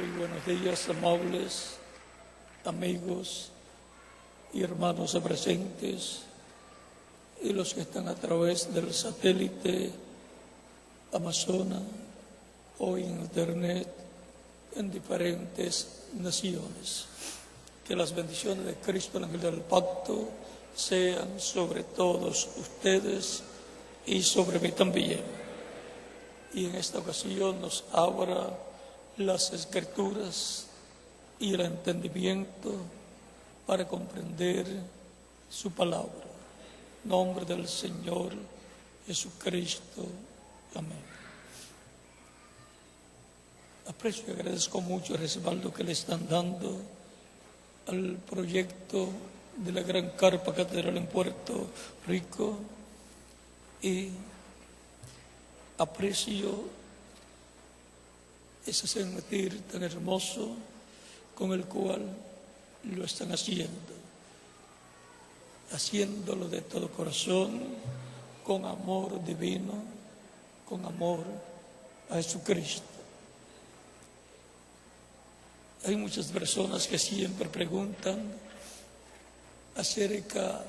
Muy buenos días, amables amigos y hermanos presentes y los que están a través del satélite Amazonas o internet en diferentes naciones. Que las bendiciones de Cristo, el ángel del pacto, sean sobre todos ustedes y sobre mí también. Y en esta ocasión nos abra las Escrituras y el entendimiento para comprender su palabra. En nombre del Señor Jesucristo. Amén. Aprecio y agradezco mucho el respaldo que le están dando al proyecto de la Gran Carpa Catedral en Puerto Rico y aprecio ese sentir tan hermoso con el cual lo están haciéndolo de todo corazón, con amor divino, con amor a Jesucristo. Hay muchas personas que siempre preguntan acerca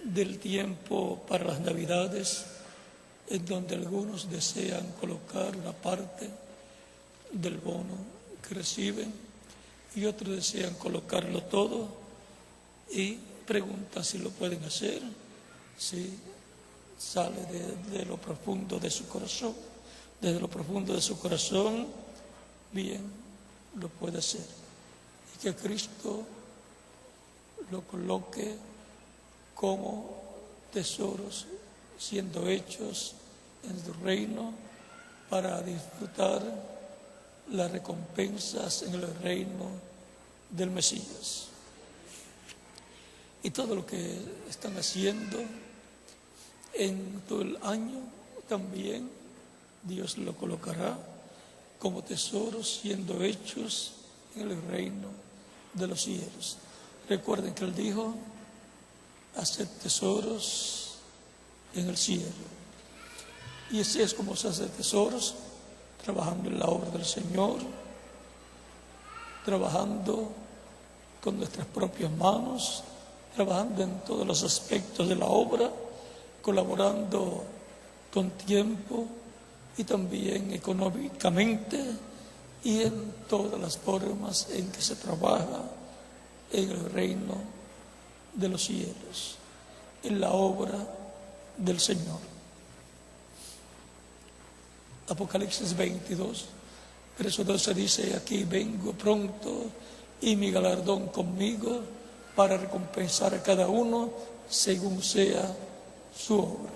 del tiempo para las Navidades, en donde algunos desean colocar una parte del bono que reciben y otros desean colocarlo todo y preguntan si lo pueden hacer, si sale de lo profundo de su corazón. Desde lo profundo de su corazón, bien, lo puede hacer. Y que Cristo lo coloque como tesoros siendo hechos en su reino para disfrutar las recompensas en el reino del Mesías. Y todo lo que están haciendo en todo el año también Dios lo colocará como tesoros siendo hechos en el reino de los cielos. Recuerden que Él dijo: haced tesoros en el cielo. Y así es como se hace tesoros, trabajando en la obra del Señor, trabajando con nuestras propias manos, trabajando en todos los aspectos de la obra, colaborando con tiempo y también económicamente y en todas las formas en que se trabaja en el reino de los cielos, en la obra del Señor. Apocalipsis 22, verso 12 dice: aquí vengo pronto y mi galardón conmigo para recompensar a cada uno según sea su obra.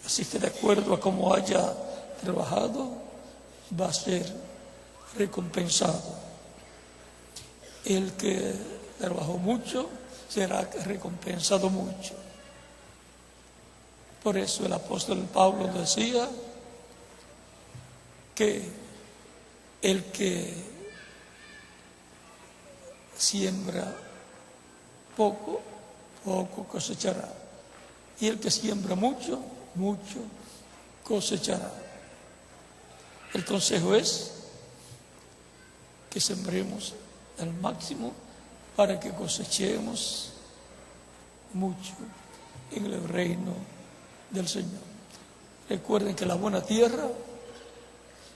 Así que de acuerdo a cómo haya trabajado, va a ser recompensado. El que trabajó mucho será recompensado mucho. Por eso el apóstol Pablo decía que el que siembra poco, poco cosechará. Y el que siembra mucho, mucho cosechará. El consejo es que sembremos al máximo para que cosechemos mucho en el reino del Señor. Recuerden que la buena tierra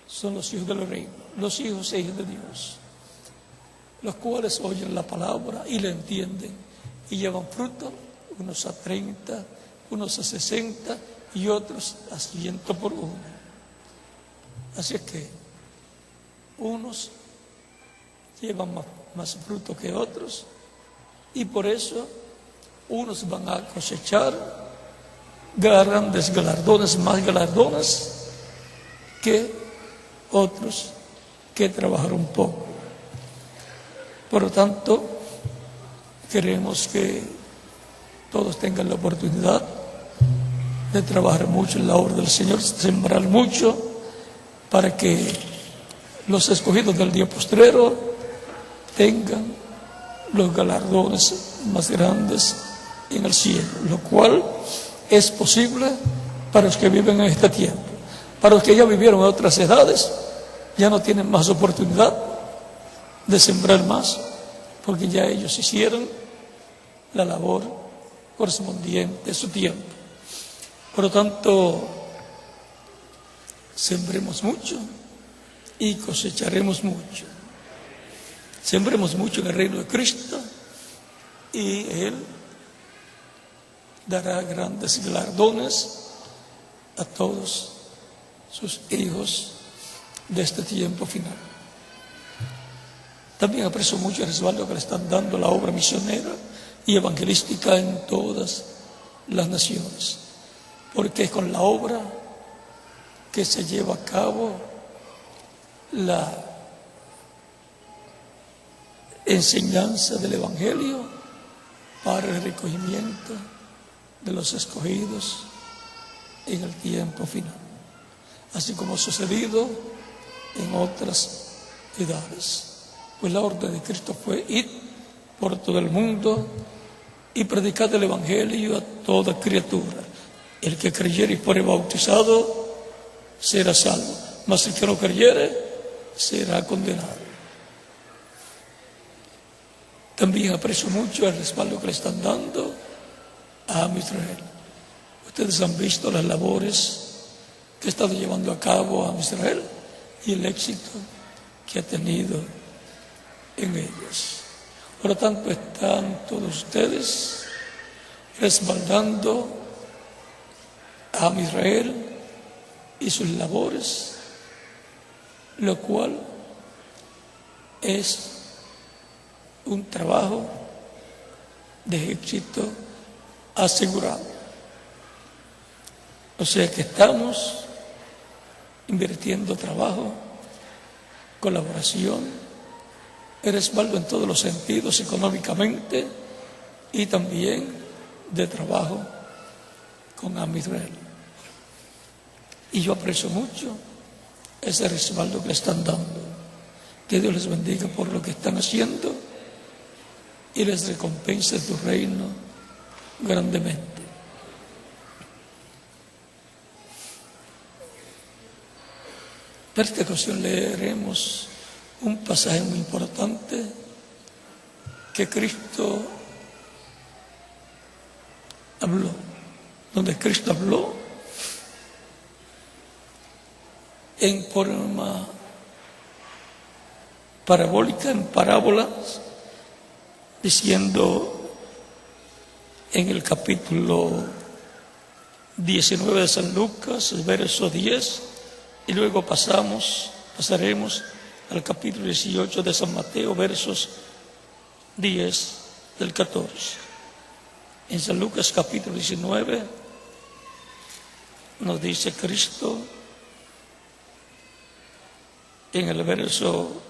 son los hijos del reino, los hijos e hijas de Dios, los cuales oyen la palabra y la entienden y llevan fruto, unos a 30, unos a 60 y otros a 100 por uno. Así es que unos llevan más fruto que otros y por eso unos van a cosechar grandes galardones, más galardones que otros que trabajaron poco. Por lo tanto, queremos que todos tengan la oportunidad de trabajar mucho en la obra del Señor, sembrar mucho para que los escogidos del día postrero tengan los galardones más grandes en el cielo, lo cual es posible para los que viven en este tiempo. Para los que ya vivieron en otras edades, ya no tienen más oportunidad de sembrar más, porque ya ellos hicieron la labor correspondiente a su tiempo. Por lo tanto, sembremos mucho y cosecharemos mucho. Sembremos mucho en el reino de Cristo y Él dará grandes galardones a todos sus hijos de este tiempo final. También aprecio mucho el respaldo que le están dando a la obra misionera y evangelística en todas las naciones, porque es con la obra que se lleva a cabo la enseñanza del Evangelio para el recogimiento de los escogidos en el tiempo final, así como ha sucedido en otras edades. Pues la orden de Cristo fue ir por todo el mundo y predicar el Evangelio a toda criatura. El que creyere y fuere bautizado será salvo, mas el que no creyere será condenado. También aprecio mucho el respaldo que le están dando a Israel. Ustedes han visto las labores que ha estado llevando a cabo a Israel y el éxito que ha tenido en ellos. Por lo tanto, están todos ustedes respaldando a Israel y sus labores, lo cual es un trabajo de éxito asegurado. O sea que estamos invirtiendo trabajo, colaboración, el respaldo en todos los sentidos, económicamente y también de trabajo con Israel. Y yo aprecio mucho ese respaldo que le están dando. Que Dios les bendiga por lo que están haciendo y les recompense tu reino grandemente. Para esta ocasión leeremos un pasaje muy importante que Cristo habló, donde Cristo habló en forma parabólica, en parábolas, diciendo en el capítulo 19 de San Lucas, el verso 10, y luego pasaremos al capítulo 18 de San Mateo, versos 10 del 14. En San Lucas capítulo 19 nos dice Cristo en el verso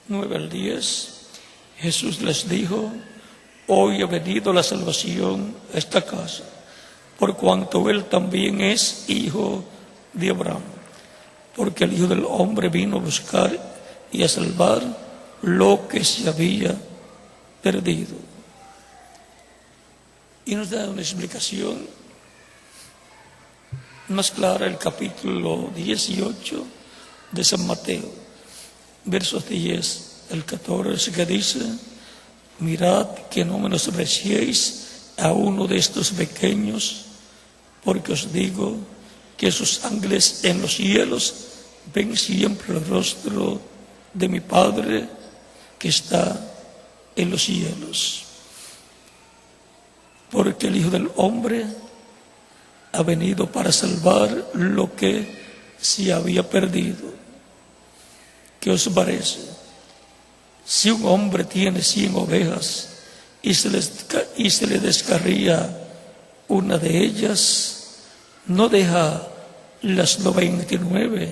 9 al 10, Jesús les dijo: hoy ha venido la salvación a esta casa, por cuanto él también es hijo de Abraham, porque el Hijo del Hombre vino a buscar y a salvar lo que se había perdido. Y nos da una explicación más clara el capítulo 18 de San Mateo, versos 10 al 14, que dice: mirad que no menospreciéis a uno de estos pequeños, porque os digo que sus ángeles en los cielos ven siempre el rostro de mi Padre que está en los cielos. Porque el Hijo del Hombre ha venido para salvar lo que se había perdido. ¿Qué os parece? Si un hombre tiene 100 ovejas y se le descarría una de ellas, ¿no deja las 99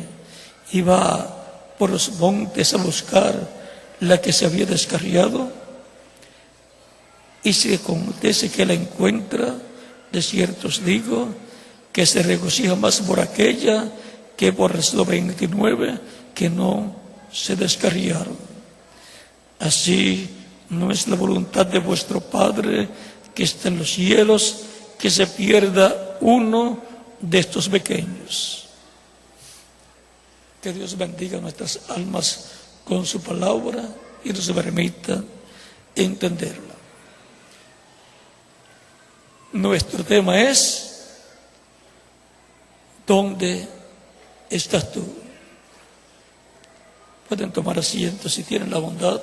y va por los montes a buscar la que se había descarriado? Y si acontece que la encuentra, de cierto os digo que se regocija más por aquella que por las 99 que no se descarriaron. Así no es la voluntad de vuestro Padre que está en los cielos que se pierda uno de estos pequeños. Que Dios bendiga nuestras almas con su palabra y nos permita entenderla. Nuestro tema es: ¿dónde estás tú? Pueden tomar asiento si tienen la bondad.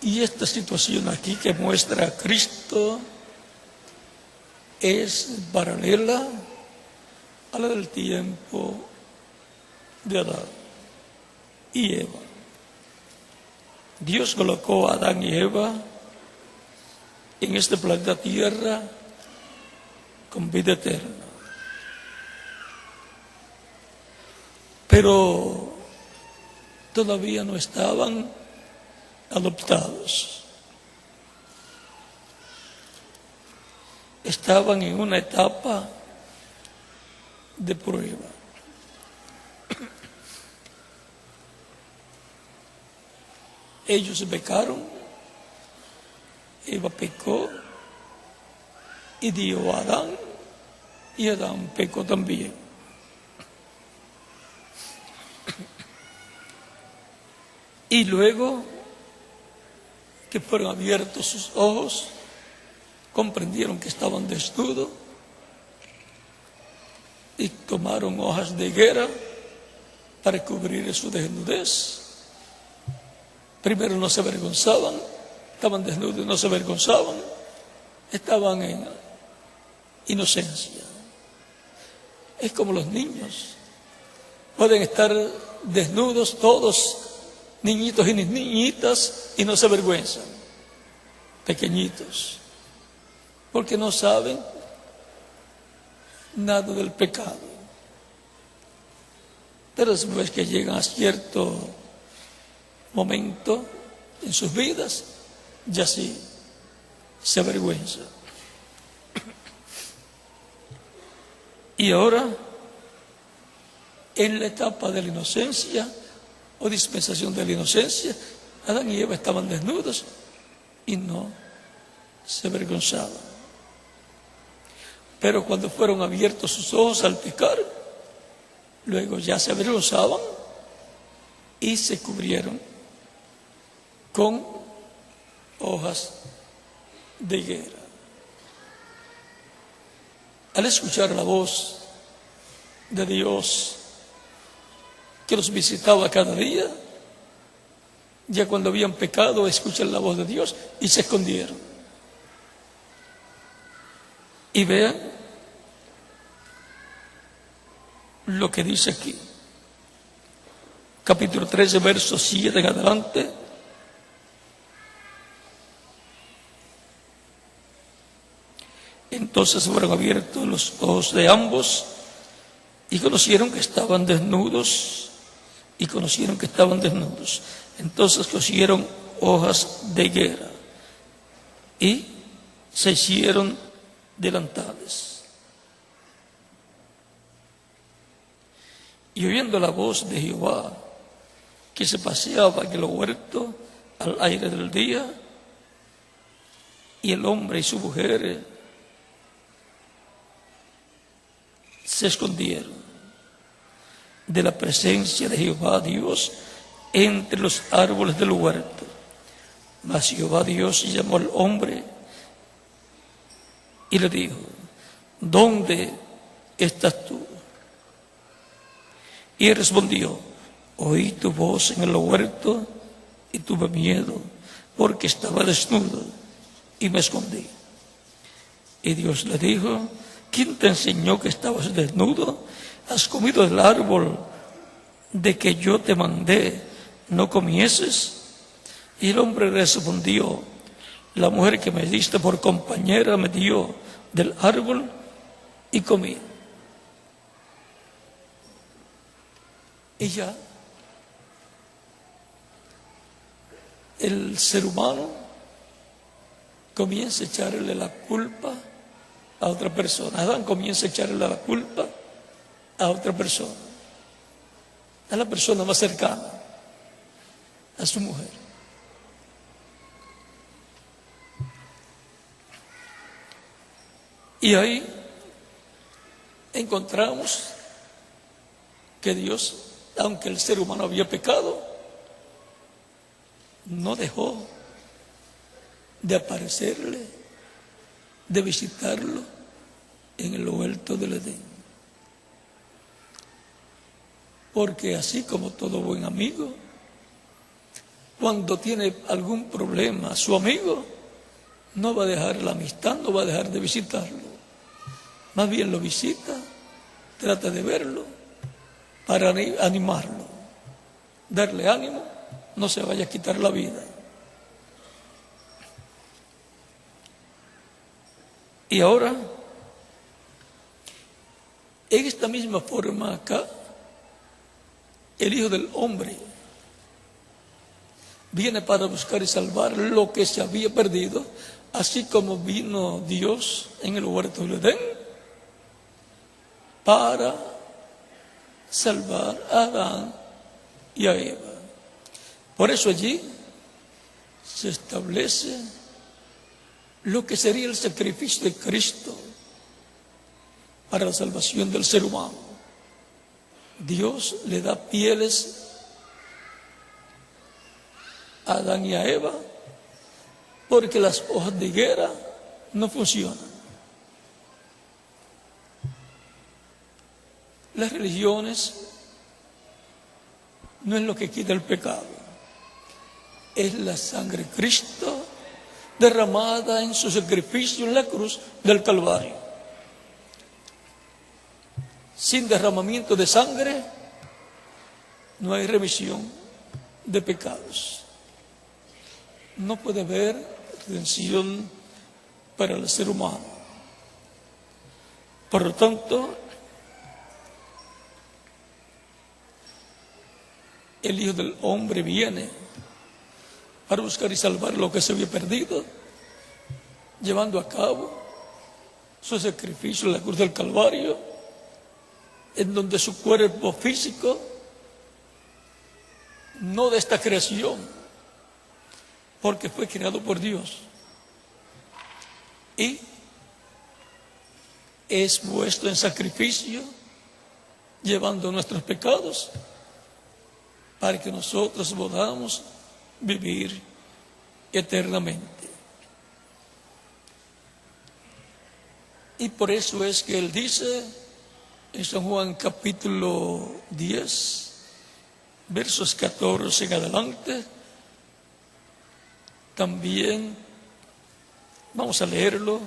Y esta situación aquí que muestra a Cristo es paralela a la del tiempo de Adán y Eva. Dios colocó a Adán y Eva en este planeta Tierra con vida eterna. Pero todavía no estaban adoptados. Estaban en una etapa de prueba. Ellos pecaron, Eva pecó y dio a Adán, y Adán pecó también. Y luego que fueron abiertos sus ojos, comprendieron que estaban desnudos y tomaron hojas de higuera para cubrir su desnudez. Primero no se avergonzaban, estaban desnudos y no se avergonzaban, estaban en inocencia. Es como los niños, pueden estar desnudos todos, niñitos y niñitas, y no se avergüenzan, pequeñitos, porque no saben nada del pecado. Pero después que llegan a cierto momento en sus vidas, ya sí se avergüenza. Y ahora, en la etapa de la inocencia o dispensación de la inocencia, Adán y Eva estaban desnudos y no se avergonzaban. Pero cuando fueron abiertos sus ojos al pecar, luego ya se avergonzaban y se cubrieron con hojas de higuera. Al escuchar la voz de Dios que los visitaba cada día, ya cuando habían pecado, escuchan la voz de Dios y se escondieron. Y vean lo que dice aquí, capítulo 13, versos 7 en adelante. Entonces fueron abiertos los ojos de ambos y conocieron que estaban desnudos. Entonces cosieron hojas de higuera y se hicieron delantales. Y oyendo la voz de Jehová que se paseaba en el huerto al aire del día, y el hombre y su mujer se escondieron de la presencia de Jehová Dios entre los árboles del huerto. Mas Jehová Dios llamó al hombre y le dijo: ¿dónde estás tú? Y él respondió: oí tu voz en el huerto y tuve miedo, porque estaba desnudo y me escondí. Y Dios le dijo: ¿quién te enseñó que estabas desnudo? ¿Has comido del árbol de que yo te mandé, no comieses? Y el hombre respondió: la mujer que me diste por compañera me dio del árbol y comí. Y ya el ser humano comienza a echarle la culpa a otra persona. Adán comienza a echarle la culpa a otra persona, a la persona más cercana, a su mujer. Y ahí encontramos que Dios, aunque el ser humano había pecado, no dejó de aparecerle, de visitarlo en el huerto del Edén. Porque así como todo buen amigo, cuando tiene algún problema, su amigo no va a dejar la amistad, no va a dejar de visitarlo. Más bien lo visita, trata de verlo para animarlo, darle ánimo, no se vaya a quitar la vida. Y ahora, en esta misma forma acá, el Hijo del Hombre viene para buscar y salvar lo que se había perdido, así como vino Dios en el huerto del Edén para salvar a Adán y a Eva. Por eso allí se establece lo que sería el sacrificio de Cristo para la salvación del ser humano. Dios le da pieles a Adán y a Eva porque las hojas de higuera no funcionan. Las religiones no es lo que quita el pecado, es la sangre de Cristo derramada en su sacrificio en la cruz del Calvario. Sin derramamiento de sangre no hay remisión de pecados. No puede haber redención para el ser humano. Por lo tanto, el Hijo del Hombre viene para buscar y salvar lo que se había perdido, llevando a cabo su sacrificio en la cruz del Calvario, en donde su cuerpo físico, no de esta creación, porque fue creado por Dios, y es puesto en sacrificio, llevando nuestros pecados, para que nosotros podamos vivir eternamente. Y por eso es que Él dice en San Juan capítulo 10, versos 14 en adelante, también vamos a leerlo.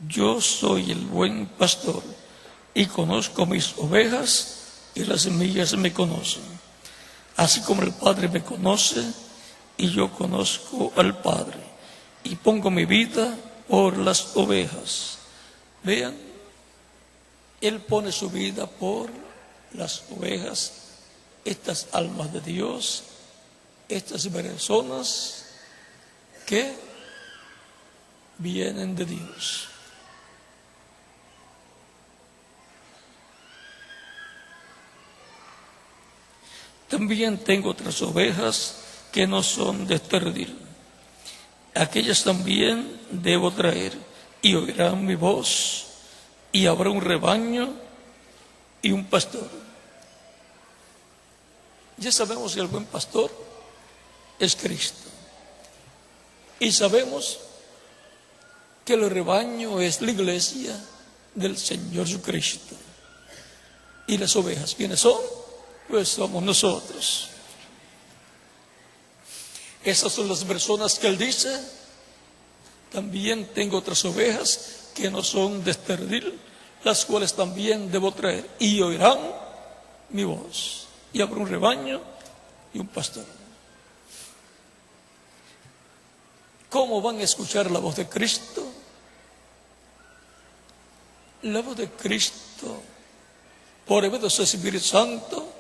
Yo soy el buen pastor y conozco mis ovejas y las mías me conocen. Así como el Padre me conoce y yo conozco al Padre y pongo mi vida por las ovejas. Vean, Él pone su vida por las ovejas, estas almas de Dios, estas personas que vienen de Dios. También tengo otras ovejas que no son de este redil. Aquellas también debo traer y oirán mi voz y habrá un rebaño y un pastor. Ya sabemos que el buen pastor es Cristo. Y sabemos que el rebaño es la iglesia del Señor Jesucristo. Y las ovejas, ¿quiénes son? Pues somos nosotros. Esas son las personas que Él dice. También tengo otras ovejas que no son de este redil, las cuales también debo traer y oirán mi voz. Y habrá un rebaño y un pastor. ¿Cómo van a escuchar la voz de Cristo? La voz de Cristo por medio de su Espíritu Santo,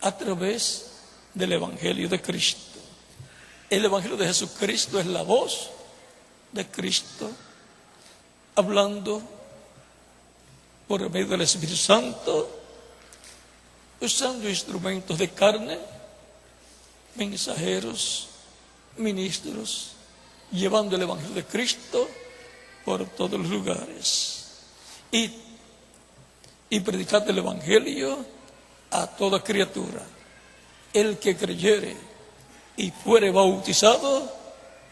a través del Evangelio de Cristo. El Evangelio de Jesucristo es la voz de Cristo hablando por medio del Espíritu Santo, usando instrumentos de carne, mensajeros, ministros, llevando el Evangelio de Cristo por todos los lugares y predicando el Evangelio a toda criatura. El que creyere y fuere bautizado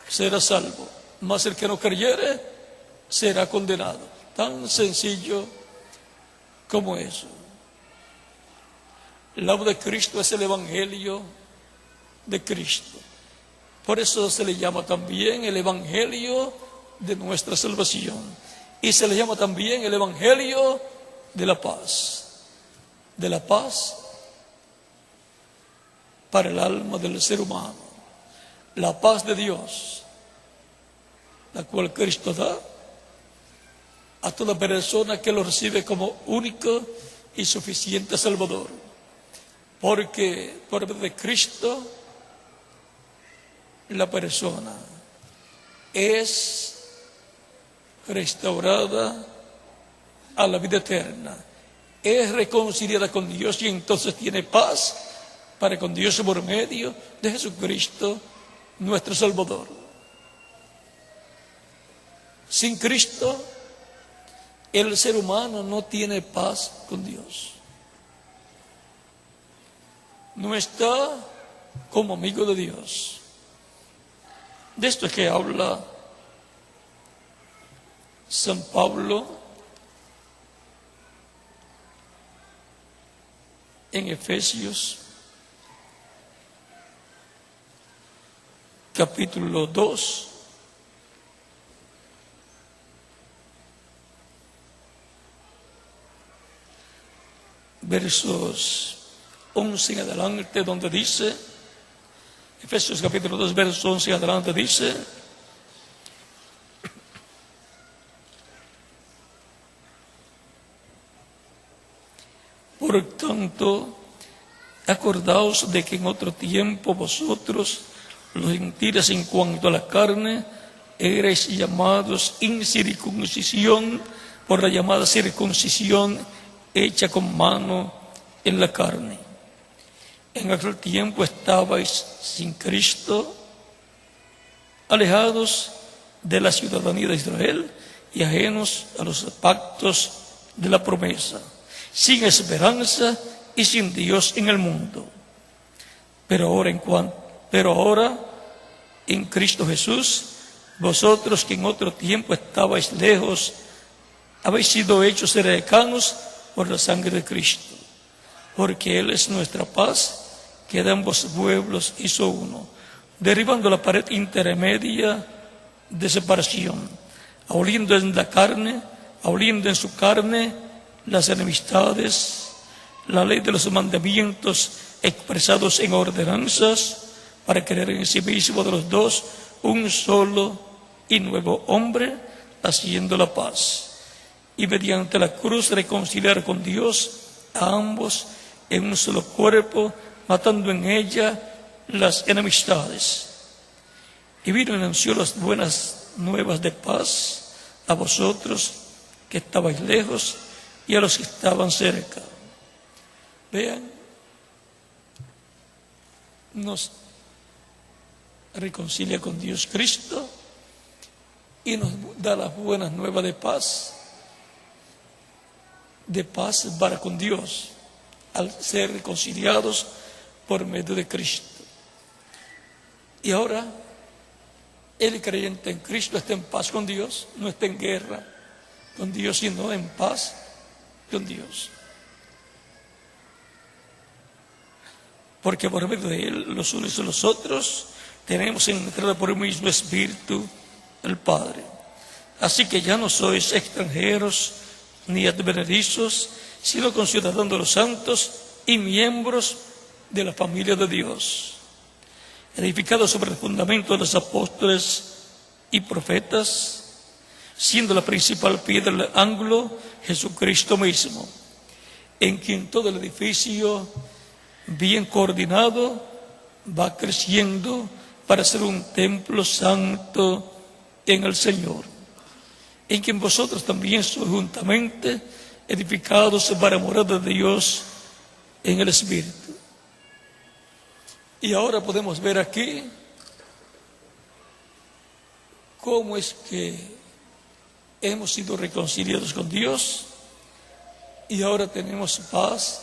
será salvo, mas el que no creyere será condenado. Tan sencillo como eso. La voz de Cristo es el Evangelio de Cristo. Por eso se le llama también el Evangelio de nuestra salvación. Y se le llama también el Evangelio de la paz. De la paz para el alma del ser humano. La paz de Dios, la cual Cristo da a toda persona que lo recibe como único y suficiente Salvador. Porque por medio de Cristo la persona es restaurada a la vida eterna, es reconciliada con Dios y entonces tiene paz para con Dios por medio de Jesucristo, nuestro Salvador. Sin Cristo, el ser humano no tiene paz con Dios. No está como amigo de Dios. De esto es que habla San Pablo en Efesios capítulo 2, versos 11 en adelante, donde dice, Efesios capítulo 2, versos 11 en adelante dice: por tanto, acordaos de que en otro tiempo vosotros, los gentiles en cuanto a la carne, erais llamados incircuncisión por la llamada circuncisión hecha con mano en la carne. En aquel tiempo estabais sin Cristo, alejados de la ciudadanía de Israel y ajenos a los pactos de la promesa, sin esperanza y sin Dios en el mundo. Pero ahora en Cristo Jesús, vosotros que en otro tiempo estabais lejos, habéis sido hechos cercanos por la sangre de Cristo, porque Él es nuestra paz, que de ambos pueblos hizo uno, derribando la pared intermedia de separación, aboliendo en su carne las enemistades, la ley de los mandamientos expresados en ordenanzas, para crear en sí mismo de los dos un solo y nuevo hombre, haciendo la paz, y mediante la cruz reconciliar con Dios a ambos en un solo cuerpo, matando en ella las enemistades. Y vino y anunció las buenas nuevas de paz a vosotros que estabais lejos y a los que estaban cerca. Vean, nos reconcilia con Dios Cristo y nos da las buenas nuevas de paz para con Dios, al ser reconciliados por medio de Cristo. Y ahora, el creyente en Cristo está en paz con Dios, no está en guerra con Dios, sino en paz con Dios. Porque por medio de Él, los unos y los otros, tenemos entrada por el mismo Espíritu el Padre. Así que ya no sois extranjeros ni advenedizos, sino conciudadanos de los santos y miembros de la familia de Dios, edificados sobre el fundamento de los apóstoles y profetas, siendo la principal piedra del ángulo Jesucristo mismo, en quien todo el edificio, bien coordinado, va creciendo para ser un templo santo en el Señor, en quien vosotros también sois juntamente edificados para morada de Dios en el Espíritu. Y ahora podemos ver aquí cómo es que hemos sido reconciliados con Dios y ahora tenemos paz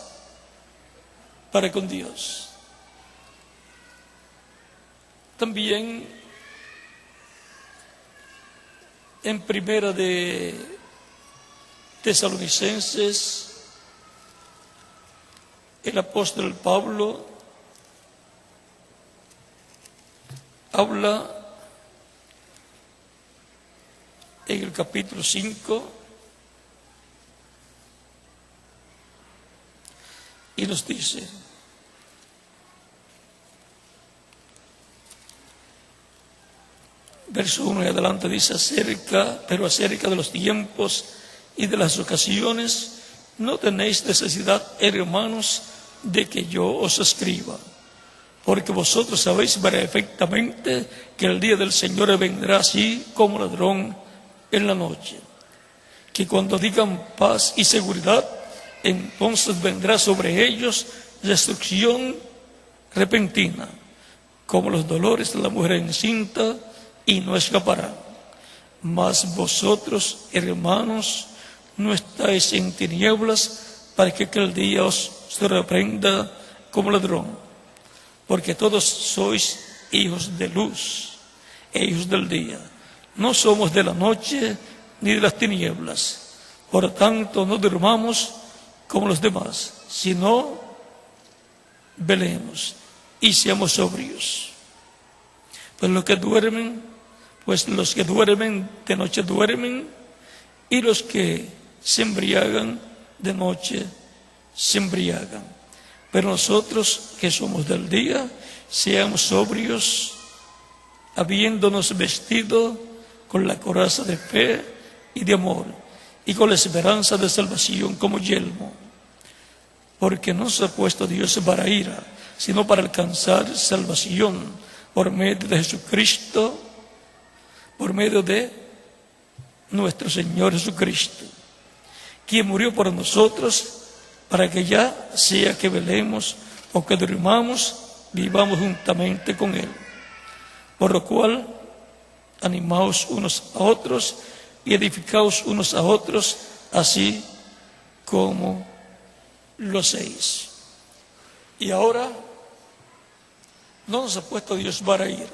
para con Dios. También en Primera de Tesalonicenses, el apóstol Pablo habla en el capítulo 5 y nos dice: verso 1 y adelante dice: pero acerca de los tiempos y de las ocasiones, no tenéis necesidad, hermanos, de que yo os escriba, porque vosotros sabéis perfectamente que el día del Señor vendrá así como ladrón en la noche, que cuando digan paz y seguridad, entonces vendrá sobre ellos destrucción repentina, como los dolores de la mujer encinta, y no escaparán. Mas vosotros, hermanos, no estáis en tinieblas para que aquel día os sorprenda como ladrón, porque todos sois hijos de luz e hijos del día. No somos de la noche ni de las tinieblas. Por tanto, no durmamos como los demás, sino velemos y seamos sobrios. Pues los que duermen de noche duermen, y los que se embriagan de noche se embriagan. Pero nosotros que somos del día, seamos sobrios, habiéndonos vestido con la coraza de fe y de amor, y con la esperanza de salvación como yelmo. Porque no se ha puesto Dios para ira, sino para alcanzar salvación por medio de Jesucristo, por medio de nuestro Señor Jesucristo, quien murió por nosotros, para que ya sea que velemos o que durmamos, vivamos juntamente con Él. Por lo cual, animaos unos a otros y edificaos unos a otros, así como lo hacéis. Y ahora, no nos ha puesto Dios para ira.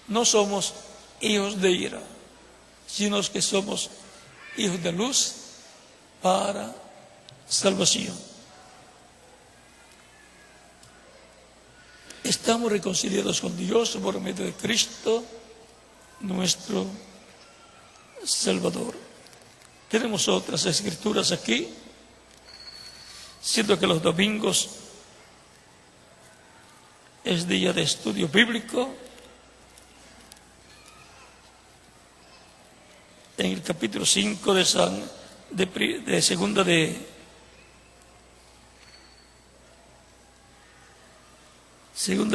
No somos hijos de ira, sino que somos hijos de luz para salvación. Estamos reconciliados con Dios por medio de Cristo, nuestro Salvador. Tenemos otras escrituras aquí, siendo que los domingos es día de estudio bíblico. En el capítulo 5 de segunda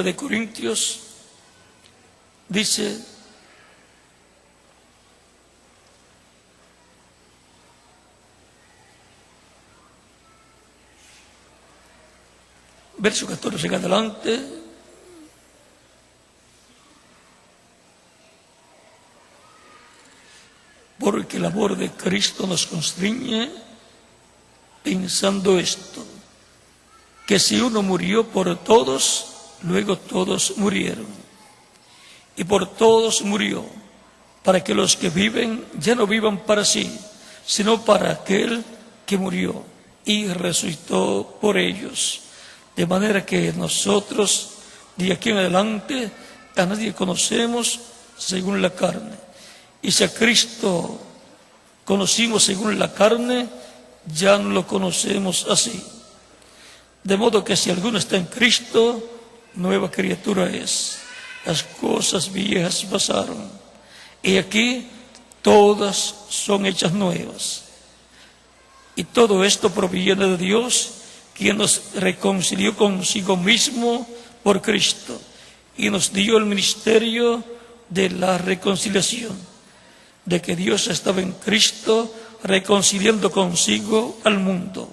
de Corintios, dice: verso 14 en adelante: porque el amor de Cristo nos constriñe, pensando esto, que si uno murió por todos, luego todos murieron. Y por todos murió, para que los que viven ya no vivan para sí, sino para aquel que murió y resucitó por ellos. De manera que nosotros, de aquí en adelante, a nadie conocemos según la carne. Y si a Cristo conocimos según la carne, ya no lo conocemos así. De modo que si alguno está en Cristo, nueva criatura es. Las cosas viejas pasaron, y aquí todas son hechas nuevas. Y todo esto proviene de Dios, quien nos reconcilió consigo mismo por Cristo, y nos dio el ministerio de la reconciliación, de que Dios estaba en Cristo reconciliando consigo al mundo,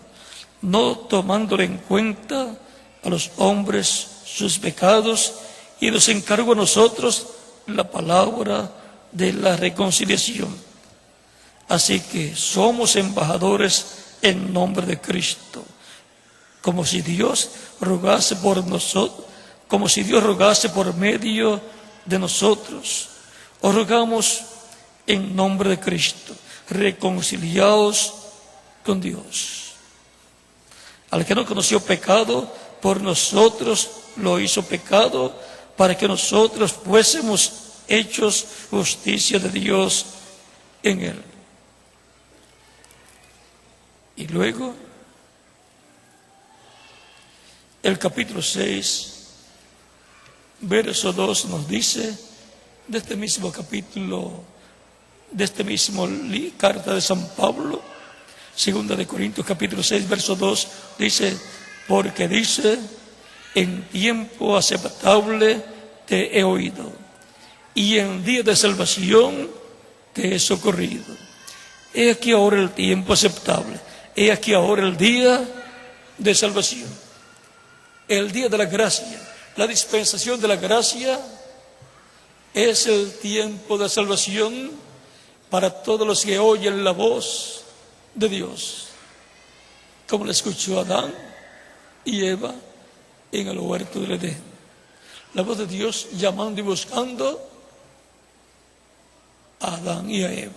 no tomándole en cuenta a los hombres sus pecados, y nos encargó a nosotros la palabra de la reconciliación. Así que somos embajadores en nombre de Cristo, como si Dios rogase por nosotros, como si Dios rogase por medio de nosotros. Os rogamos en nombre de Cristo, reconciliaos con Dios. Al que no conoció pecado, por nosotros lo hizo pecado, para que nosotros fuésemos hechos justicia de Dios en él. Y luego, el capítulo 6, verso 2 nos dice, de este mismo capítulo, de este mismo carta de San Pablo, segunda de Corintios capítulo 6, verso 2, dice, porque dice, en tiempo aceptable te he oído, y en día de salvación te he socorrido. He aquí ahora el tiempo aceptable, he aquí ahora el día de salvación, el día de la gracia. La dispensación de la gracia es el tiempo de salvación para todos los que oyen la voz de Dios, como la escuchó Adán y Eva en el huerto del Edén. La voz de Dios llamando y buscando a Adán y a Eva.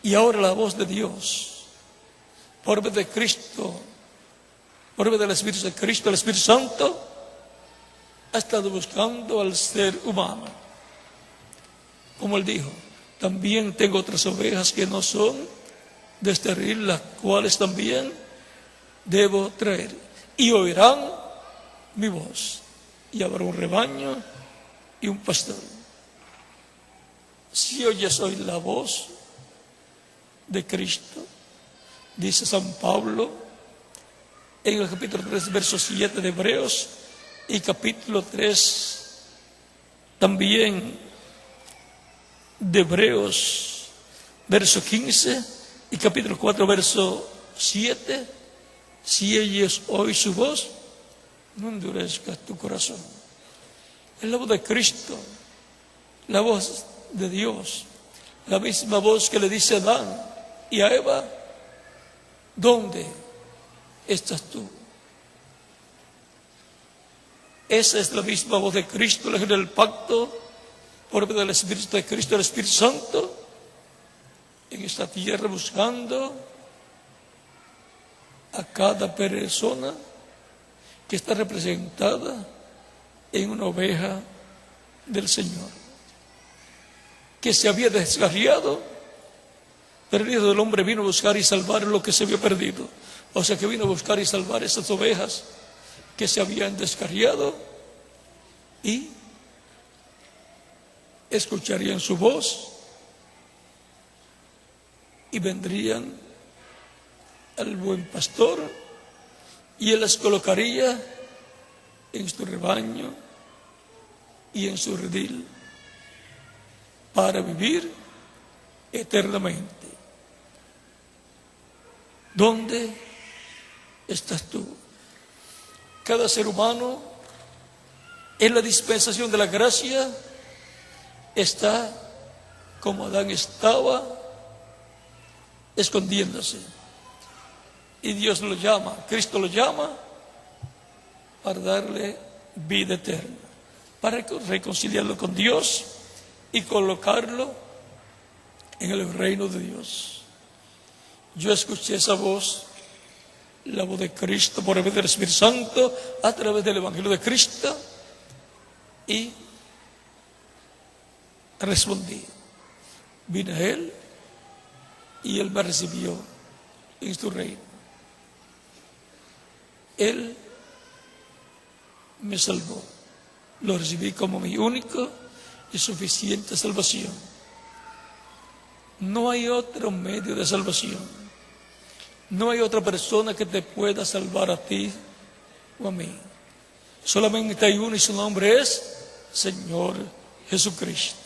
Y ahora la voz de Dios, por medio de Cristo, por medio del Espíritu de Cristo, el Espíritu Santo, ha estado buscando al ser humano. Como él dijo, también tengo otras ovejas que no son de este redil, las cuales también debo traer. Y oirán mi voz. Y habrá un rebaño y un pastor. Si oyes hoy la voz de Cristo, dice San Pablo en el capítulo 3, verso 7 de Hebreos, y capítulo 3 también de Hebreos, verso 15, y capítulo 4, verso 7, si oyes hoy su voz, no endurezcas tu corazón. Es la voz de Cristo, la voz de Dios, la misma voz que le dice a Adán y a Eva, ¿dónde estás tú? Esa es la misma voz de Cristo, la del pacto, por medio del Espíritu de Cristo, el Espíritu Santo, en esta tierra buscando a cada persona que está representada en una oveja del Señor, que se había descarriado, pero el Hijo del Hombre vino a buscar y salvar lo que se había perdido. O sea que vino a buscar y salvar esas ovejas que se habían descarriado, y escucharían su voz y vendrían al buen pastor, y él las colocaría en su rebaño y en su redil para vivir eternamente. ¿Dónde estás tú? Cada ser humano en la dispensación de la gracia está como Adán estaba, escondiéndose. Y Dios lo llama, Cristo lo llama para darle vida eterna, para reconciliarlo con Dios y colocarlo en el reino de Dios. Yo escuché esa voz, la voz de Cristo por medio del Espíritu Santo, a través del Evangelio de Cristo, y respondí. Vine a Él y Él me recibió en su reino. Él me salvó. Lo recibí como mi único y suficiente salvación. No hay otro medio de salvación. No hay otra persona que te pueda salvar a ti o a mí. Solamente hay uno y su nombre es Señor Jesucristo.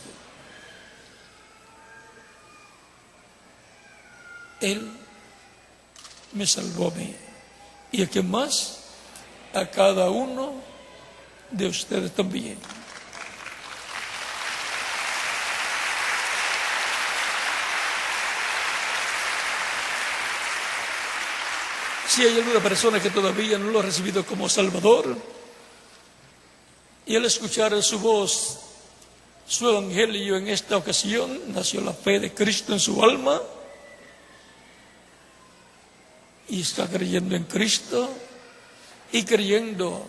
Él me salvó a mí. ¿Y a quién más? A cada uno de ustedes también. Si hay alguna persona que todavía no lo ha recibido como Salvador, y al escuchar su voz, su evangelio en esta ocasión, nació la fe de Cristo en su alma, y está creyendo en Cristo, y creyendo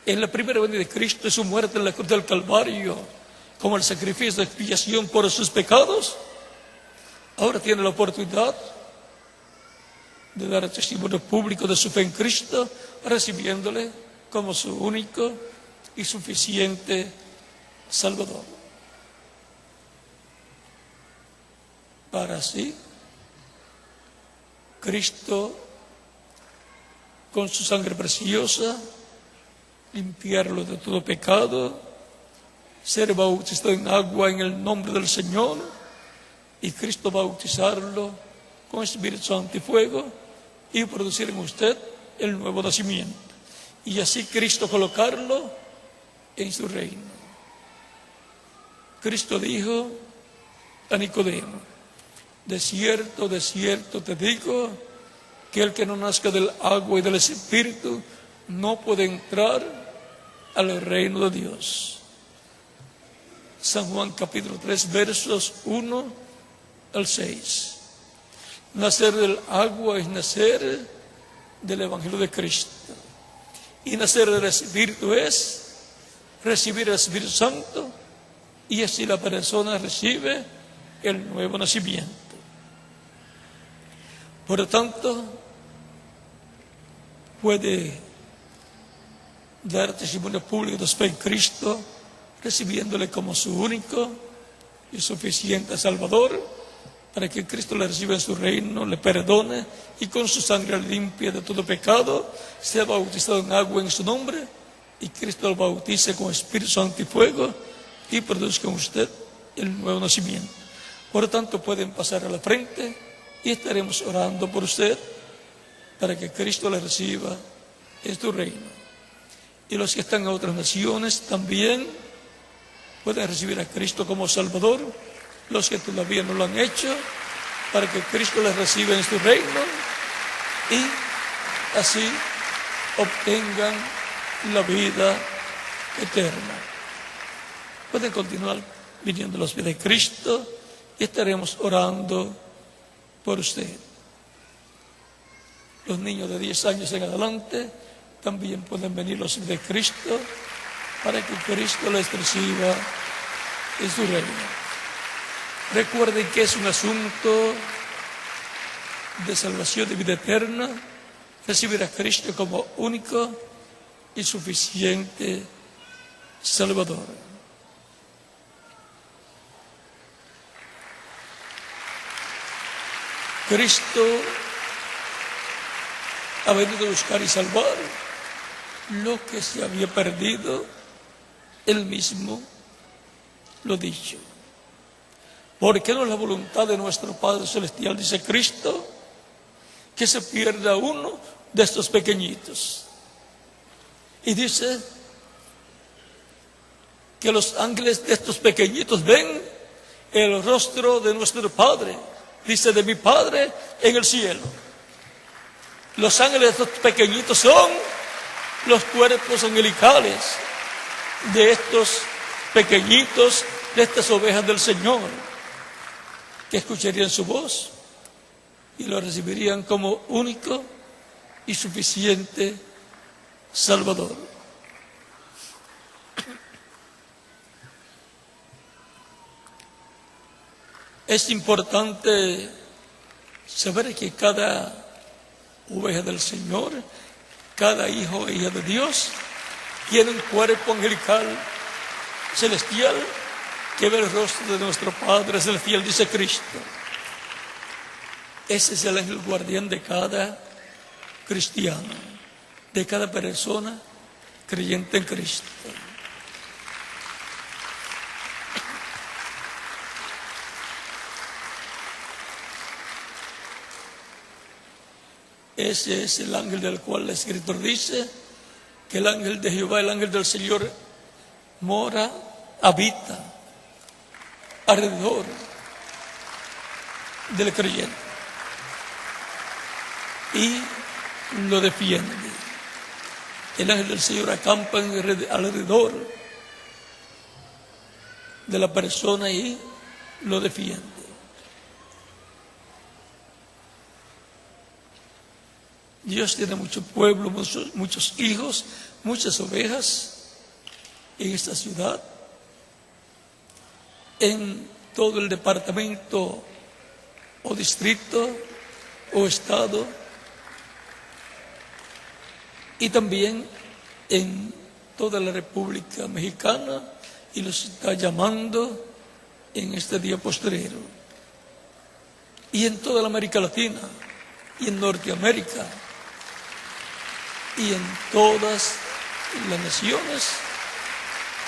en la primera venida de Cristo y su muerte en la cruz del Calvario, como el sacrificio de expiación por sus pecados, ahora tiene la oportunidad de dar testimonio público de su fe en Cristo, recibiéndole como su único y suficiente Salvador. Para así, Cristo, con su sangre preciosa, limpiarlo de todo pecado, ser bautizado en agua en el nombre del Señor, y Cristo bautizarlo con Espíritu Santo y fuego, y producir en usted el nuevo nacimiento. Y así Cristo colocarlo en su reino. Cristo dijo a Nicodemo: de cierto te digo, que el que no nazca del agua y del Espíritu no puede entrar al reino de Dios. San Juan capítulo 3 versos 1 al 6. Nacer del agua es nacer del Evangelio de Cristo. Y nacer del Espíritu es recibir el Espíritu Santo, y así la persona recibe el nuevo nacimiento. Por lo tanto, puede dar testimonio público de su fe en Cristo, recibiéndole como su único y suficiente Salvador, para que Cristo le reciba en su reino, le perdone y con su sangre limpia de todo pecado, sea bautizado en agua en su nombre, y Cristo lo bautice con Espíritu Santo y fuego, y produzca en usted el nuevo nacimiento. Por lo tanto, pueden pasar a la frente y estaremos orando por usted para que Cristo le reciba en su reino. Y los que están en otras naciones también pueden recibir a Cristo como Salvador, los que todavía no lo han hecho, para que Cristo les reciba en su reino y así obtengan la vida eterna. Pueden continuar viniendo a los pies de Cristo y estaremos orando por usted. Los niños de 10 años en adelante también pueden venir a los pies de Cristo para que Cristo les reciba en su reino. Recuerden que es un asunto de salvación de vida eterna, recibir a Cristo como único y suficiente Salvador. Cristo ha venido a buscar y salvar lo que se había perdido. Él mismo lo dicho. Porque no es la voluntad de nuestro Padre Celestial, dice Cristo, que se pierda uno de estos pequeñitos. Y dice que los ángeles de estos pequeñitos ven el rostro de nuestro Padre. Dice: de mi Padre en el cielo. Los ángeles de estos pequeñitos son los cuerpos angelicales de estos pequeñitos, de estas ovejas del Señor, que escucharían su voz y lo recibirían como único y suficiente Salvador. Es importante saber que cada oveja del Señor, cada hijo e hija de Dios, tiene un cuerpo angelical celestial que ve el rostro de nuestro Padre Celestial, dice Cristo. Ese es el ángel guardián de cada cristiano, de cada persona creyente en Cristo. Ese es el ángel del cual el escritor dice que el ángel de Jehová, el ángel del Señor, mora, habita alrededor del creyente y lo defiende. El ángel del Señor acampa alrededor de la persona y lo defiende. Dios tiene mucho pueblo, muchos hijos, muchas ovejas en esta ciudad, en todo el departamento o distrito o estado, y también en toda la República Mexicana, y los está llamando en este día postrero, y en toda la América Latina, y en Norteamérica, y en todas las naciones,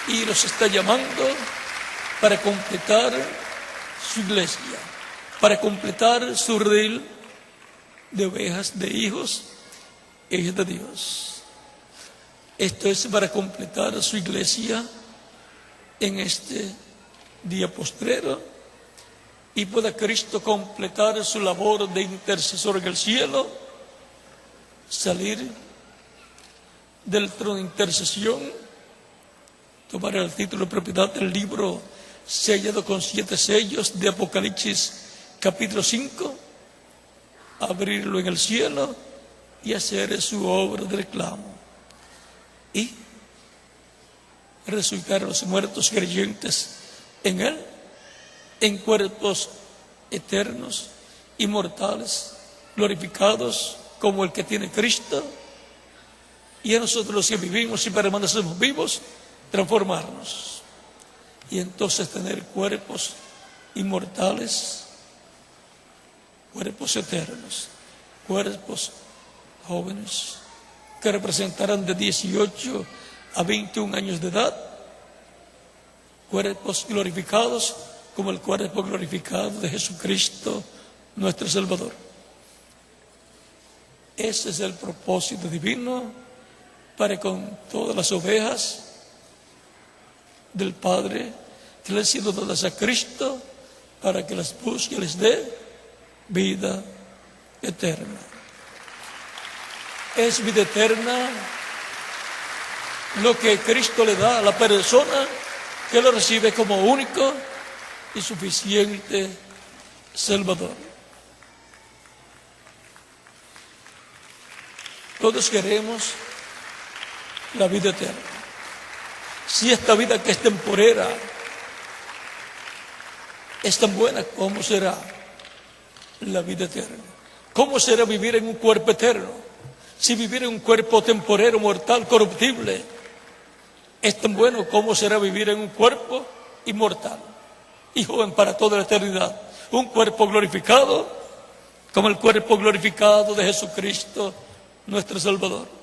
y los está llamando para completar su iglesia, para completar su redil de ovejas, de hijos e hijas de Dios. Esto es para completar su iglesia en este día postrero, y pueda Cristo completar su labor de intercesor en el cielo, salir del trono de intercesión, tomar el título de propiedad del libro sellado con 7 sellos de Apocalipsis capítulo 5, abrirlo en el cielo y hacer su obra de reclamo, y resucitar a los muertos creyentes en Él, en cuerpos eternos, inmortales, glorificados como el que tiene Cristo, y a nosotros los que vivimos y permanecemos vivos, transformarnos, y entonces tener cuerpos inmortales, cuerpos eternos, cuerpos jóvenes que representarán de 18 a 21 años de edad, cuerpos glorificados como el cuerpo glorificado de Jesucristo, nuestro Salvador. Ese es el propósito divino para con todas las ovejas del Padre que le han sido dadas a Cristo, para que las busque y les dé vida eterna. Es vida eterna lo que Cristo le da a la persona que lo recibe como único y suficiente Salvador. Todos queremos la vida eterna. Si esta vida que es temporera es tan buena, ¿cómo será la vida eterna? ¿Cómo será vivir en un cuerpo eterno? Si vivir en un cuerpo temporero, mortal, corruptible es tan bueno, ¿cómo será vivir en un cuerpo inmortal y joven para toda la eternidad? Un cuerpo glorificado como el cuerpo glorificado de Jesucristo, nuestro Salvador.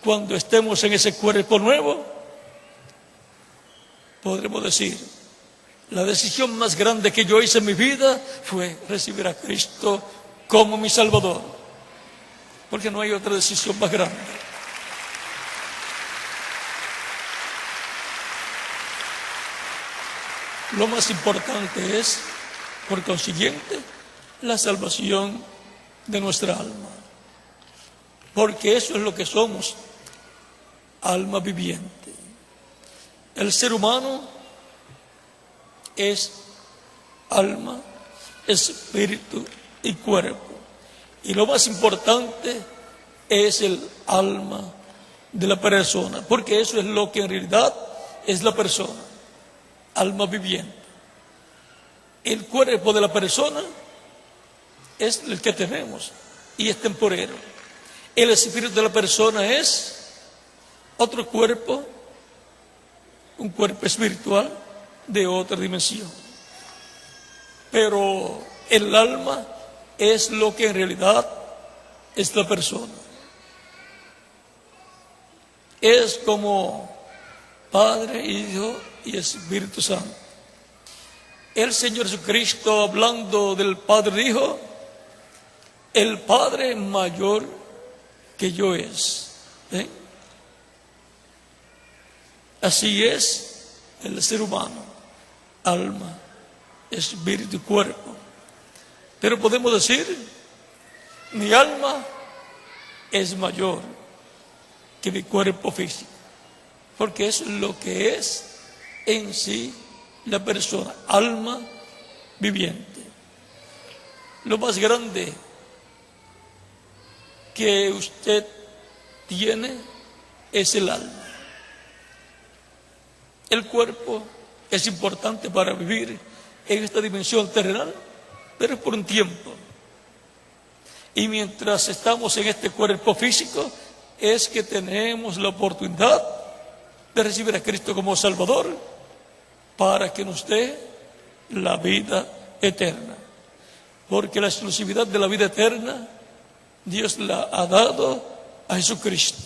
Cuando estemos en ese cuerpo nuevo, podremos decir: la decisión más grande que yo hice en mi vida fue recibir a Cristo como mi Salvador, porque no hay otra decisión más grande. Lo más importante es, por consiguiente, la salvación de nuestra alma, porque eso es lo que somos, alma viviente. El ser humano es alma, espíritu y cuerpo, y lo más importante es el alma de la persona, porque eso es lo que en realidad es la persona, alma viviente. El cuerpo de la persona es el que tenemos y es temporero. El espíritu de la persona es otro cuerpo, un cuerpo espiritual de otra dimensión. Pero el alma es lo que en realidad es la persona. Es como Padre, Hijo y Espíritu Santo. El Señor Jesucristo, hablando del Padre, dijo: el Padre mayor que yo es. Así es el ser humano, alma, espíritu y cuerpo. Pero podemos decir, mi alma es mayor que mi cuerpo físico, porque es lo que es en sí la persona, alma viviente. Lo más grande que usted tiene es el alma. El cuerpo es importante para vivir en esta dimensión terrenal, pero es por un tiempo. Y mientras estamos en este cuerpo físico, es que tenemos la oportunidad de recibir a Cristo como Salvador para que nos dé la vida eterna. Porque la exclusividad de la vida eterna, Dios la ha dado a Jesucristo.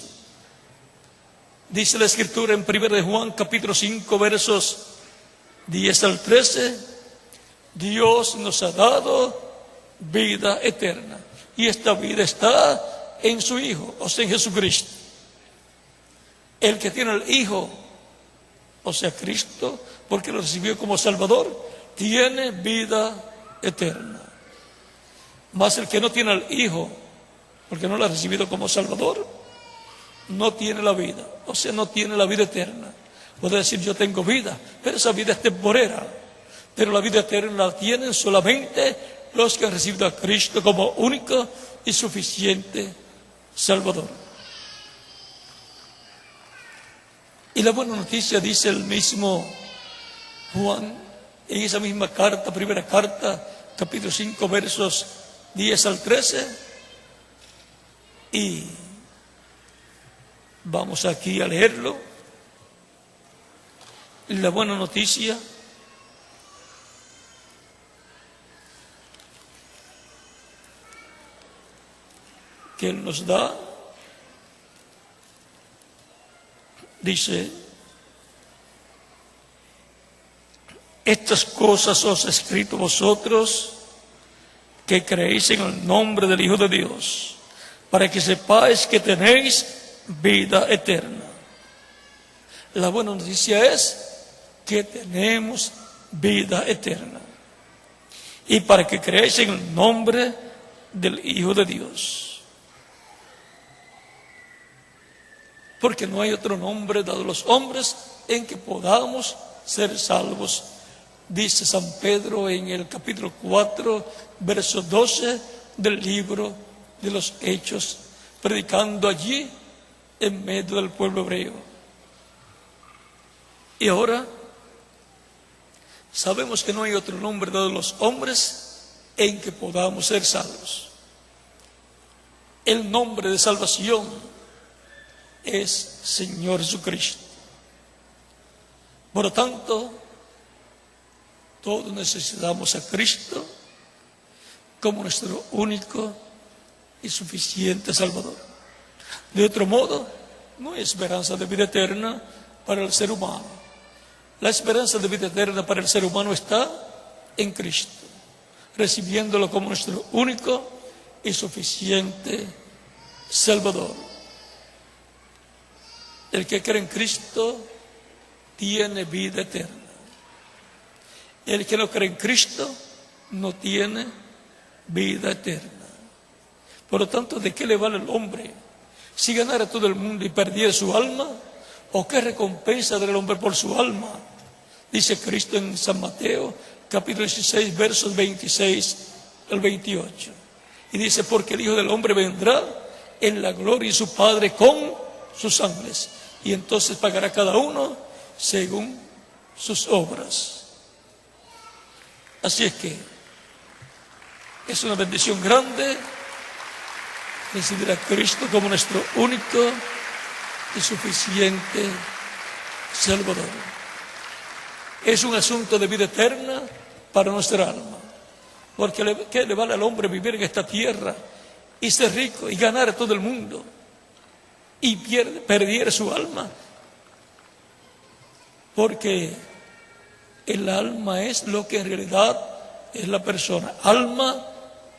Dice la Escritura en 1 de Juan, capítulo 5, versos 10 al 13, Dios nos ha dado vida eterna. Y esta vida está en su Hijo, o sea, en Jesucristo. El que tiene al Hijo, o sea, Cristo, porque lo recibió como Salvador, tiene vida eterna. Mas el que no tiene al Hijo, porque no lo ha recibido como Salvador, no tiene la vida, o sea, no tiene la vida eterna. Puede decir, yo tengo vida, pero esa vida es temporera. Pero la vida eterna la tienen solamente los que han recibido a Cristo como único y suficiente Salvador. Y la buena noticia, dice el mismo Juan, en esa misma carta, primera carta, capítulo 5, versos 10 al 13, y vamos aquí a leerlo. La buena noticia que Él nos da, dice, estas cosas os he escrito vosotros que creéis en el nombre del Hijo de Dios, para que sepáis que tenéis vida eterna. La buena noticia es que tenemos vida eterna. Y para que creáis en el nombre del Hijo de Dios. Porque no hay otro nombre dado a los hombres en que podamos ser salvos. Dice San Pedro en el capítulo 4, verso 12 del libro de los Hechos, predicando allí en medio del pueblo hebreo. Y ahora sabemos que no hay otro nombre dado a los hombres en que podamos ser salvos. El nombre de salvación es Señor Jesucristo. Por lo tanto, todos necesitamos a Cristo como nuestro único y suficiente Salvador. De otro modo, no hay esperanza de vida eterna para el ser humano. La esperanza de vida eterna para el ser humano está en Cristo, recibiéndolo como nuestro único y suficiente Salvador. El que cree en Cristo tiene vida eterna. El que no cree en Cristo no tiene vida eterna. Por lo tanto, ¿de qué le vale el hombre si ganara todo el mundo y perdiera su alma? ¿O qué recompensa dará el hombre por su alma? Dice Cristo en San Mateo, capítulo 16, versos 26 al 28. Y dice, porque el Hijo del Hombre vendrá en la gloria de su Padre con sus ángeles. Y entonces pagará cada uno según sus obras. Así es que es una bendición grande recibir a Cristo como nuestro único y suficiente Salvador. Es un asunto de vida eterna para nuestra alma. Porque ¿qué le vale al hombre vivir en esta tierra y ser rico y ganar a todo el mundo y perder su alma? Porque el alma es lo que en realidad es la persona, alma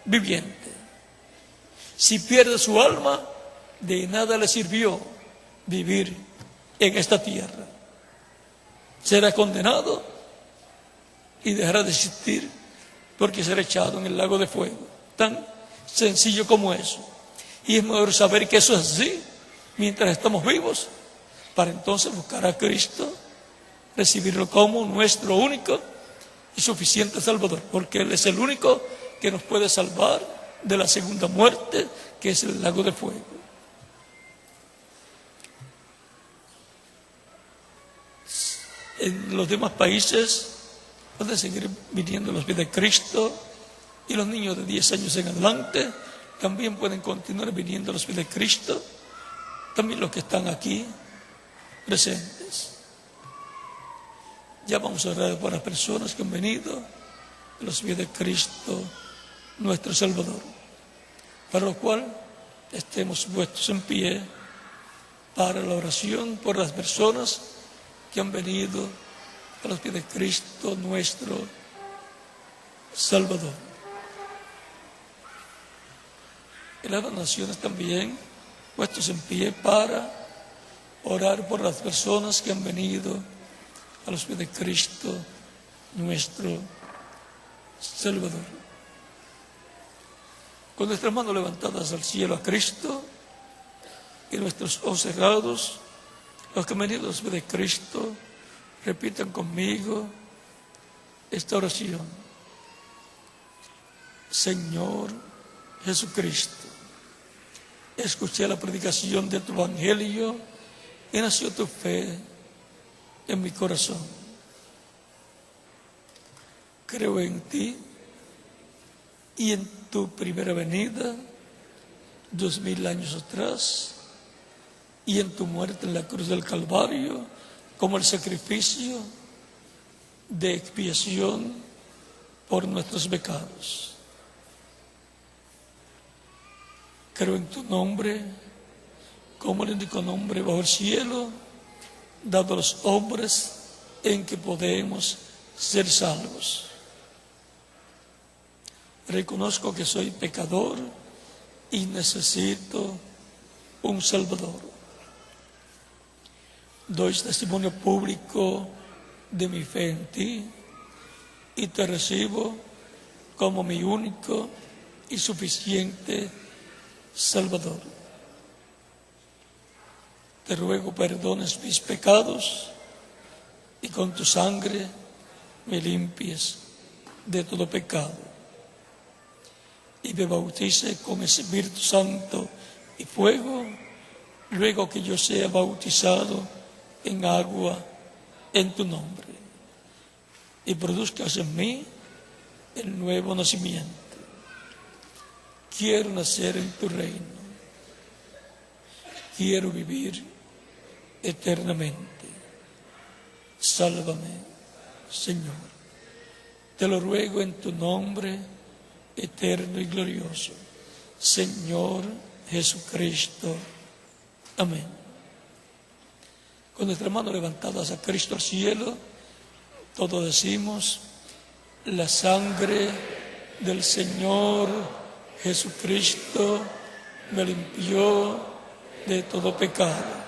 viviente. Si pierde su alma, de nada le sirvió vivir en esta tierra. Será condenado y dejará de existir porque será echado en el lago de fuego. Tan sencillo como eso. Y es mejor saber que eso es así mientras estamos vivos, para entonces buscar a Cristo, recibirlo como nuestro único y suficiente Salvador, porque Él es el único que nos puede salvar de la segunda muerte, que es el lago de fuego. En los demás países pueden seguir viniendo los pies de Cristo, y los niños de 10 años en adelante también pueden continuar viniendo a los pies de Cristo, también los que están aquí presentes. Ya vamos a orar por las personas que han venido a los pies de Cristo, nuestro Salvador, para lo cual estemos puestos en pie para la oración por las personas que han venido a los pies de Cristo, nuestro Salvador. Y las naciones también puestos en pie para orar por las personas que han venido a los pies de Cristo, nuestro Salvador. Con nuestras manos levantadas al cielo a Cristo y nuestros ojos cerrados, los que han venido a los pies de Cristo, repitan conmigo esta oración. Señor Jesucristo, escuché la predicación de tu evangelio y nació tu fe en mi corazón. Creo en ti y en tu primera venida, 2000 años atrás, y en tu muerte en la cruz del Calvario, como el sacrificio de expiación por nuestros pecados. Creo en tu nombre como el único nombre bajo el cielo dado a los hombres en que podemos ser salvos. Reconozco que soy pecador y necesito un Salvador. Doy testimonio público de mi fe en ti y te recibo como mi único y suficiente Salvador. Te ruego perdones mis pecados y con tu sangre me limpies de todo pecado y me bautice con Espíritu Santo y fuego, luego que yo sea bautizado en agua en tu nombre, y produzcas en mí el nuevo nacimiento. Quiero nacer en tu reino, quiero vivir eternamente. Sálvame, Señor. Te lo ruego en tu nombre eterno y glorioso, Señor Jesucristo. Amén. Con nuestras manos levantadas a Cristo al cielo, todos decimos: la sangre del Señor Jesucristo me limpió de todo pecado.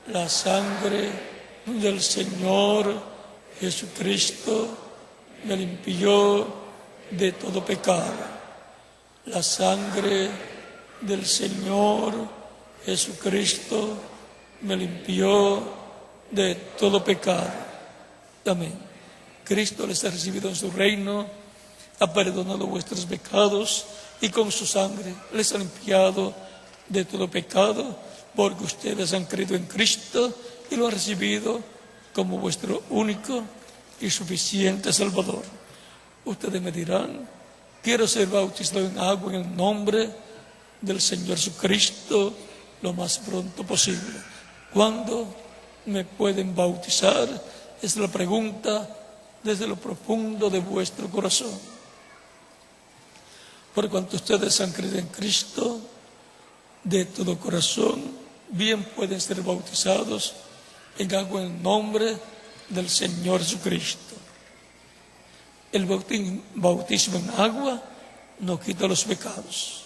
La sangre del Señor Jesucristo me limpió de todo pecado. La sangre del Señor Jesucristo me limpió de todo pecado. Amén. Cristo les ha recibido en su reino, ha perdonado vuestros pecados y con su sangre les ha limpiado de todo pecado, porque ustedes han creído en Cristo y lo han recibido como vuestro único y suficiente Salvador. Ustedes me dirán: quiero ser bautizado en agua en el nombre del Señor Jesucristo lo más pronto posible. ¿Cuándo me pueden bautizar? Es la pregunta desde lo profundo de vuestro corazón. Por cuanto ustedes han creído en Cristo de todo corazón, bien pueden ser bautizados en agua en el nombre del Señor Jesucristo. El bautismo en agua no quita los pecados.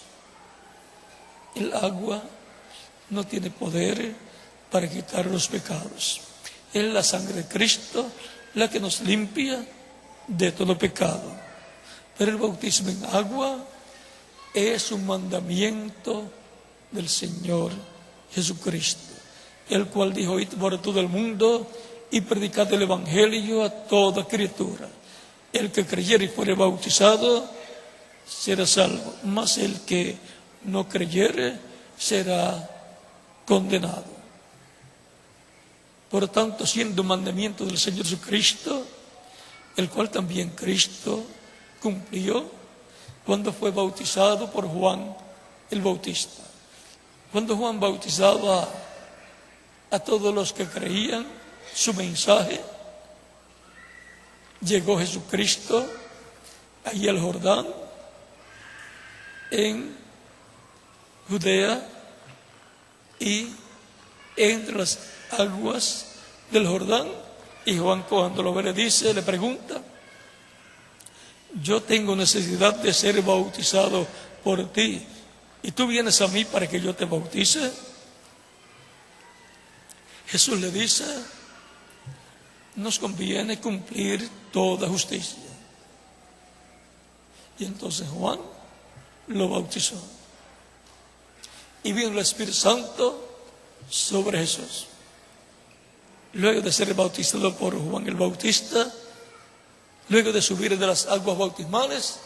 El agua no tiene poder para quitar los pecados. Es la sangre de Cristo la que nos limpia de todo pecado. Pero el bautismo en agua es un mandamiento del Señor Jesucristo, el cual dijo: id por todo el mundo y predicad el evangelio a toda criatura. El que creyere y fuere bautizado será salvo, mas el que no creyere será condenado. Por tanto, siendo un mandamiento del Señor Jesucristo, el cual también Cristo cumplió cuando fue bautizado por Juan el Bautista. Cuando Juan bautizaba a todos los que creían su mensaje, llegó Jesucristo allí al Jordán, en Judea, y entre las aguas del Jordán, y Juan, cuando lo ve, le pregunta: yo tengo necesidad de ser bautizado por ti, ¿y tú vienes a mí para que yo te bautice? Jesús le dice: nos conviene cumplir toda justicia. Y entonces Juan lo bautizó. Y vino el Espíritu Santo sobre Jesús. Luego de ser bautizado por Juan el Bautista, luego de subir de las aguas bautismales,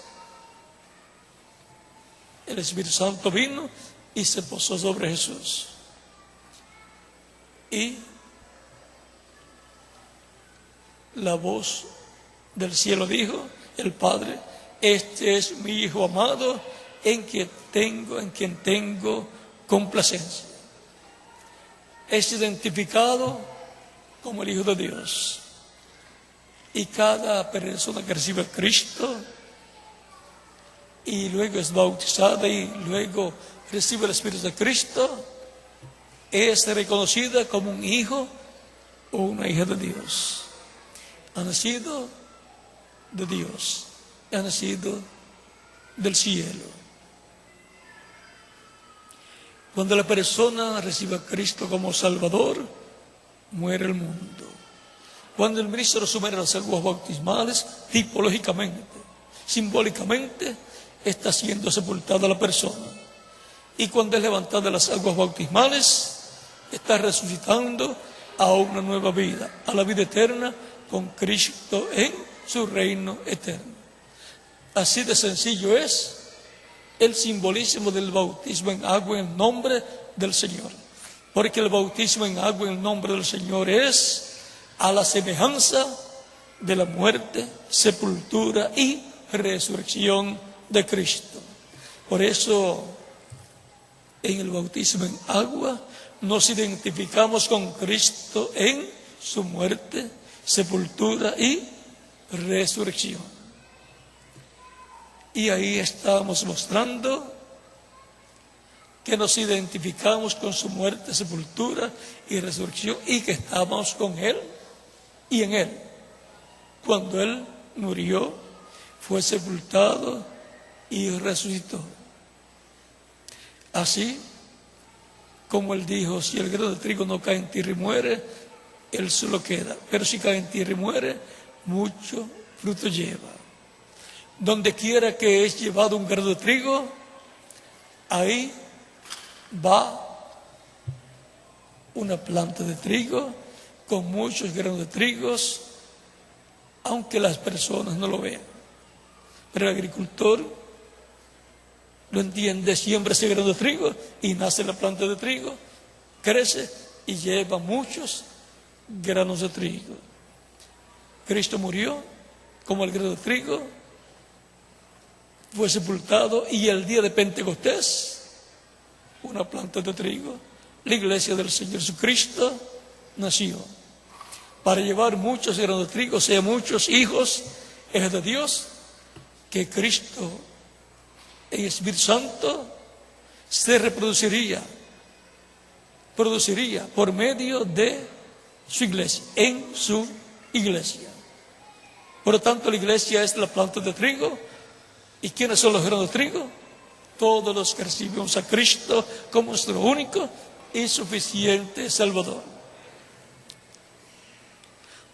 el Espíritu Santo vino y se posó sobre Jesús. Y la voz del cielo dijo, el Padre: este es mi Hijo amado, en quien tengo complacencia. Es identificado como el Hijo de Dios. Y cada persona que recibe a Cristo y luego es bautizada y luego recibe el Espíritu de Cristo, es reconocida como un hijo o una hija de Dios. Ha nacido de Dios, ha nacido del cielo. Cuando la persona recibe a Cristo como Salvador, muere el mundo. Cuando el ministro asume las aguas bautismales, tipológicamente, simbólicamente, está siendo sepultada la persona. Y cuando es levantada de las aguas bautismales, está resucitando a una nueva vida, a la vida eterna con Cristo en su reino eterno. Así de sencillo es el simbolismo del bautismo en agua en nombre del Señor. Porque el bautismo en agua en nombre del Señor es a la semejanza de la muerte, sepultura y resurrección de Cristo. Por eso, en el bautismo en agua, nos identificamos con Cristo en su muerte, sepultura y resurrección. Y ahí estamos mostrando que nos identificamos con su muerte, sepultura y resurrección, y que estamos con Él y en Él. Cuando Él murió, fue sepultado y resucitó. Así como Él dijo: si el grano de trigo no cae en tierra y muere, Él solo queda. Pero si cae en tierra y muere, mucho fruto lleva. Donde quiera que es llevado un grano de trigo, ahí va una planta de trigo con muchos granos de trigos, aunque las personas no lo vean. Pero el agricultor lo entiende, siembra ese grano de trigo y nace la planta de trigo, crece y lleva muchos granos de trigo. Cristo murió como el grano de trigo, fue sepultado, y el día de Pentecostés, una planta de trigo, la iglesia del Señor Jesucristo nació para llevar muchos granos de trigo, o sea, muchos hijos de Dios, que Cristo en Espíritu Santo se produciría por medio de su iglesia, en su iglesia. Por lo tanto, la iglesia es la planta de trigo. ¿Y quiénes son los granos de trigo? todos los que recibimos a Cristo como nuestro único y suficiente Salvador.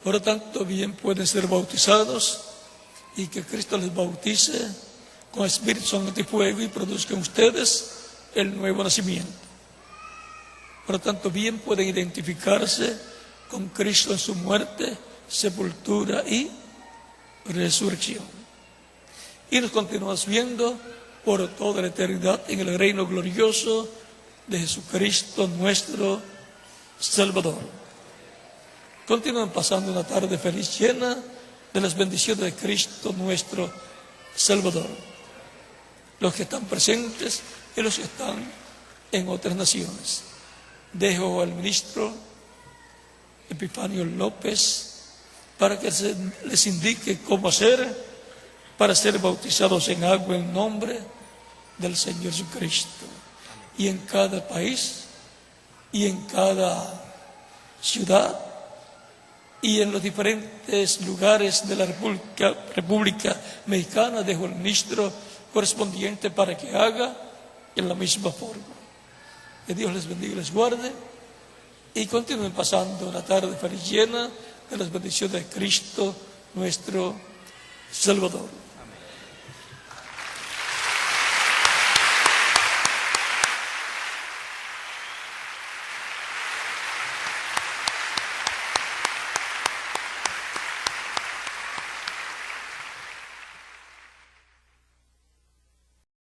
Por lo tanto, bien pueden ser bautizados y que Cristo les bautice con Espíritu Santo y fuego y produzca en ustedes el nuevo nacimiento. Por lo tanto, bien pueden identificarse con Cristo en su muerte, sepultura y resurrección. Y nos continuamos viendo por toda la eternidad en el reino glorioso de Jesucristo nuestro Salvador. Continúan pasando una tarde feliz llena de las bendiciones de Cristo nuestro Salvador. Los que están presentes y los que están en otras naciones. Dejo al ministro Epifanio López para que les indique cómo hacer para ser bautizados en agua en nombre del Señor Jesucristo. Y en cada país y en cada ciudad y en los diferentes lugares de la República Mexicana, dejo al ministro correspondiente para que haga en la misma forma. Que Dios les bendiga y les guarde y continúen pasando una tarde feliz llena de las bendiciones de Cristo nuestro Salvador.